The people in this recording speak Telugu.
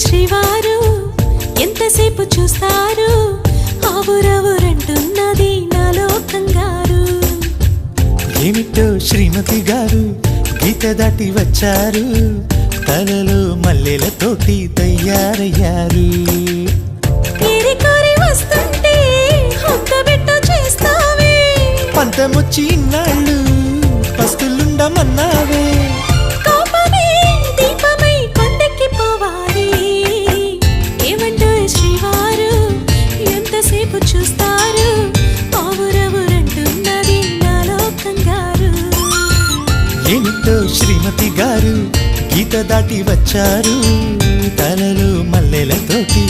శ్రీవారు ఎంతసేపు చూస్తారు ఆవురవురంటున్నది నాలో కంగారు ఏమిటో శ్రీమతి గారు గీత దాటి వచ్చారు తలలో మల్లెలతోటి తయారయ్యారు కోరి వస్తుంటే హొక్కబెట్టు చేస్తావే పంతమొచ్చి ఇన్నాళ్ళు పస్తులుండమన్నావే కోపమే దీపమై కొండెక్కి పోవాలి ఏమంటో శ్రీవారు ఎంతసేపు చూస్తారు ఆవురవురంటున్నది నాలో కంగారు ఏమిటో శ్రీమతి గారు గీత దాటి వచ్చారు తలలో మల్లెలతోటి